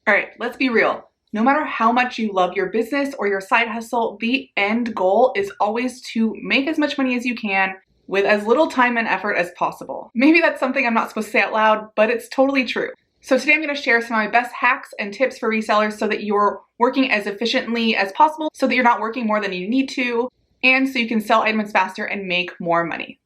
All right, let's be real. No matter how much you love your business or your side hustle, the end goal is always to make as much money as you can with as little time and effort as possible. Maybe that's something I'm not supposed to say out loud, but it's totally true. So today I'm going to share some of my best hacks and tips for resellers so that you're working as efficiently as possible, so that you're not working more than you need to, and so you can sell items faster and make more money.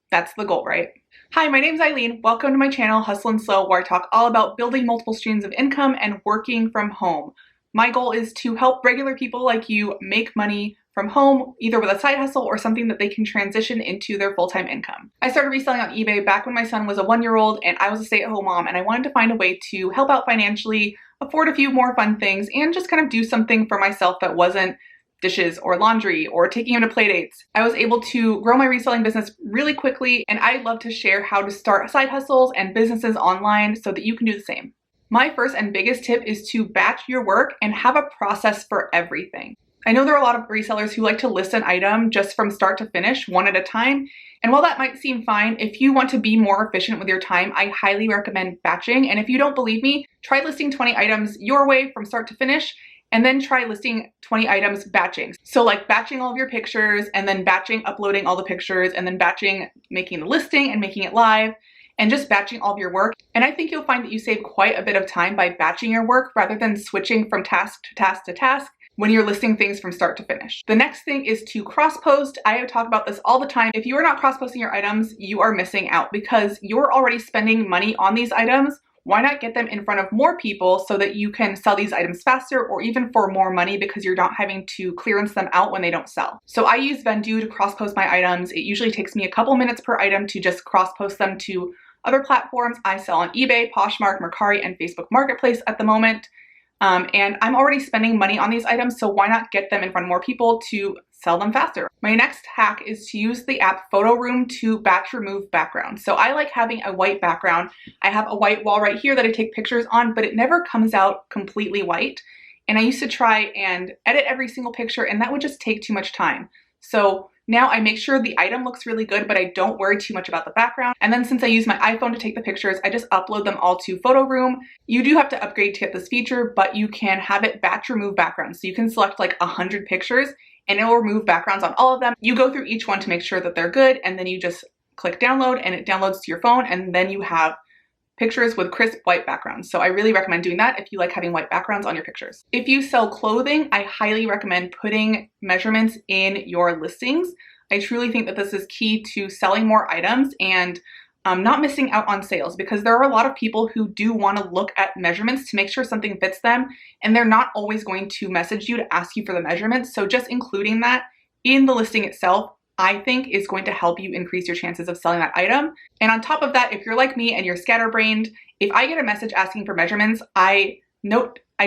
That's the goal, right? Hi, my name's Eileen. Welcome to my channel, Hustle and Slow, where I talk all about building multiple streams of income and working from home. My goal is to help regular people like you make money from home, either with a side hustle or something that they can transition into their full-time income. I started reselling on eBay back when my son was a 1-year-old and I was a stay-at-home mom, and I wanted to find a way to help out financially, afford a few more fun things, and just kind of do something for myself that wasn't dishes or laundry or taking him to play dates. I was able to grow my reselling business really quickly, and I'd love to share how to start side hustles and businesses online so that you can do the same. My first and biggest tip is to batch your work and have a process for everything. I know there are a lot of resellers who like to list an item just from start to finish, one at a time. And while that might seem fine, if you want to be more efficient with your time, I highly recommend batching. And if you don't believe me, try listing 20 items your way from start to finish, and then try listing 20 items batching. So like batching all of your pictures, and then batching uploading all the pictures, and then batching making the listing and making it live, and just batching all of your work. And I think you'll find that you save quite a bit of time by batching your work rather than switching from task to task to task when you're listing things from start to finish. The next thing is to cross-post. I talk about this all the time. If you are not cross-posting your items, you are missing out because you're already spending money on these items. Why not get them in front of more people so that you can sell these items faster or even for more money because you're not having to clearance them out when they don't sell. So I use vendo to cross-post my items. It usually takes me a couple minutes per item to just cross-post them to other platforms. I sell on eBay, Poshmark, Mercari, and Facebook Marketplace at the moment. And I'm already spending money on these items, so why not get them in front of more people to sell them faster? My next hack is to use the app Photo Room to batch remove backgrounds. So I like having a white background. I have a white wall right here that I take pictures on, but it never comes out completely white. And I used to try and edit every single picture, and that would just take too much time. So now I make sure the item looks really good, but I don't worry too much about the background. And then since I use my iPhone to take the pictures, I just upload them all to Photo Room. You do have to upgrade to get this feature, but you can have it batch remove backgrounds. So you can select like 100 pictures and it will remove backgrounds on all of them. You go through each one to make sure that they're good, and then you just click download and it downloads to your phone, and then you have pictures with crisp white backgrounds. So I really recommend doing that if you like having white backgrounds on your pictures. If you sell clothing, I highly recommend putting measurements in your listings. I truly think that this is key to selling more items and not missing out on sales, because there are a lot of people who do want to look at measurements to make sure something fits them, and they're not always going to message you to ask you for the measurements. So just including that in the listing itself, I think, is going to help you increase your chances of selling that item. And on top of that, if you're like me and you're scatterbrained, if I get a message asking for measurements, I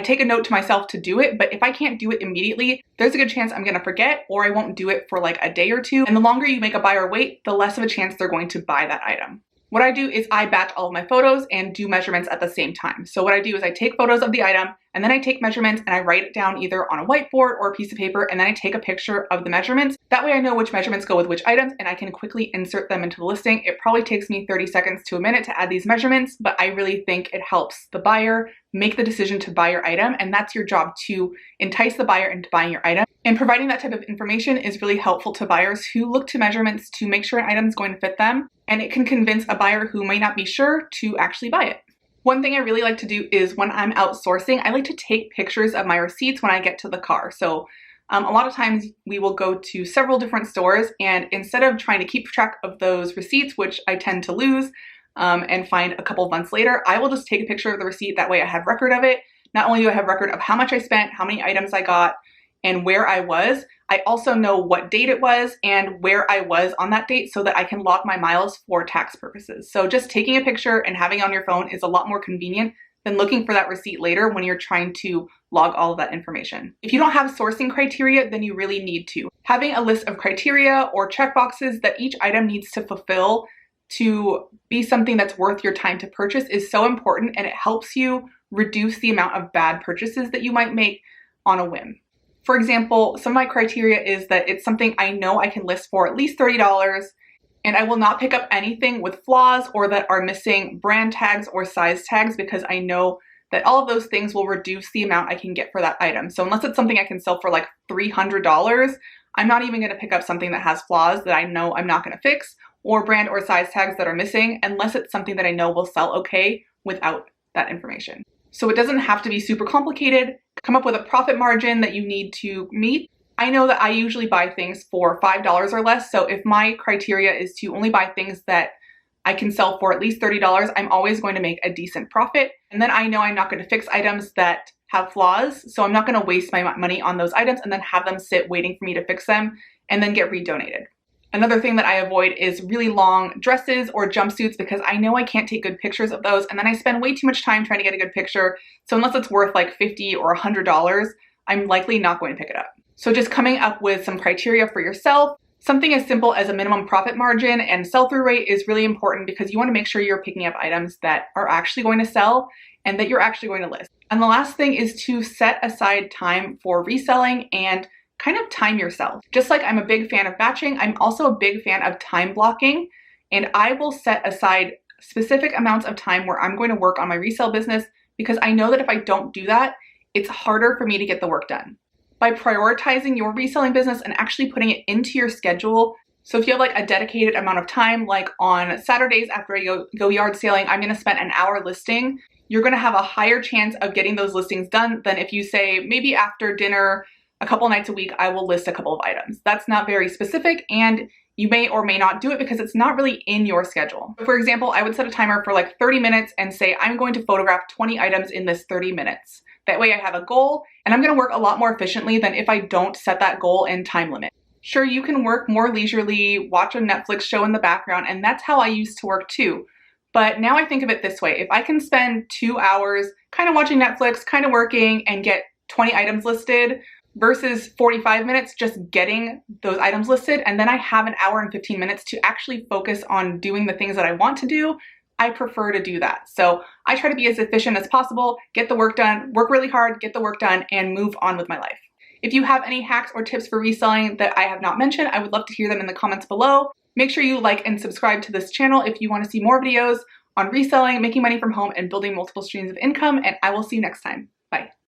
take a note to myself to do it, but if I can't do it immediately, there's a good chance I'm gonna forget, or I won't do it for like a day or two. And the longer you make a buyer wait, the less of a chance they're going to buy that item. What I do is I batch all of my photos and do measurements at the same time. So what I do is I take photos of the item, and then I take measurements and I write it down either on a whiteboard or a piece of paper, and then I take a picture of the measurements. That way I know which measurements go with which items, and I can quickly insert them into the listing. It probably takes me 30 seconds to a minute to add these measurements, but I really think it helps the buyer make the decision to buy your item, and that's your job, to entice the buyer into buying your item. And providing that type of information is really helpful to buyers who look to measurements to make sure an item is going to fit them, and it can convince a buyer who may not be sure to actually buy it. One thing I really like to do is when I'm outsourcing, I like to take pictures of my receipts when I get to the car. So a lot of times we will go to several different stores, and instead of trying to keep track of those receipts, which I tend to lose and find a couple of months later, I will just take a picture of the receipt. That way I have record of it. Not only do I have record of how much I spent, how many items I got, and where I was, I also know what date it was and where I was on that date so that I can log my miles for tax purposes. So just taking a picture and having it on your phone is a lot more convenient than looking for that receipt later when you're trying to log all of that information. If you don't have sourcing criteria, then you really need to. Having a list of criteria or checkboxes that each item needs to fulfill to be something that's worth your time to purchase is so important, and it helps you reduce the amount of bad purchases that you might make on a whim. For example, some of my criteria is that it's something I know I can list for at least $30, and I will not pick up anything with flaws or that are missing brand tags or size tags, because I know that all of those things will reduce the amount I can get for that item. So unless it's something I can sell for like $300, I'm not even gonna pick up something that has flaws that I know I'm not gonna fix, or brand or size tags that are missing, unless it's something that I know will sell okay without that information. So it doesn't have to be super complicated. Come up with a profit margin that you need to meet. I know that I usually buy things for $5 or less. So if my criteria is to only buy things that I can sell for at least $30, I'm always going to make a decent profit. And then I know I'm not going to fix items that have flaws. So I'm not going to waste my money on those items and then have them sit waiting for me to fix them and then get redonated. Another thing that I avoid is really long dresses or jumpsuits, because I know I can't take good pictures of those, and then I spend way too much time trying to get a good picture. So unless it's worth like $50 or $100, I'm likely not going to pick it up. So just coming up with some criteria for yourself. Something as simple as a minimum profit margin and sell-through rate is really important, because you want to make sure you're picking up items that are actually going to sell and that you're actually going to list. And the last thing is to set aside time for reselling and kind of time yourself. Just like I'm a big fan of batching, I'm also a big fan of time blocking, and I will set aside specific amounts of time where I'm going to work on my resale business, because I know that if I don't do that, it's harder for me to get the work done. By prioritizing your reselling business and actually putting it into your schedule, so if you have like a dedicated amount of time, like on Saturdays after I go yard saling, I'm gonna spend an hour listing, you're gonna have a higher chance of getting those listings done than if you say, maybe after dinner, a couple nights a week, I will list a couple of items. That's not very specific, and you may or may not do it because it's not really in your schedule. For example, I would set a timer for like 30 minutes and say, I'm going to photograph 20 items in this 30 minutes. That way I have a goal, and I'm gonna work a lot more efficiently than if I don't set that goal and time limit. Sure, you can work more leisurely, watch a Netflix show in the background, and that's how I used to work too. But now I think of it this way: if I can spend 2 hours kind of watching Netflix, kind of working, and get 20 items listed, versus 45 minutes just getting those items listed, and then I have an hour and 15 minutes to actually focus on doing the things that I want to do, I prefer to do that. So I try to be as efficient as possible, get the work done, work really hard, get the work done, and move on with my life. If you have any hacks or tips for reselling that I have not mentioned, I would love to hear them in the comments below. Make sure you like and subscribe to this channel if you want to see more videos on reselling, making money from home, and building multiple streams of income, and I will see you next time. Bye.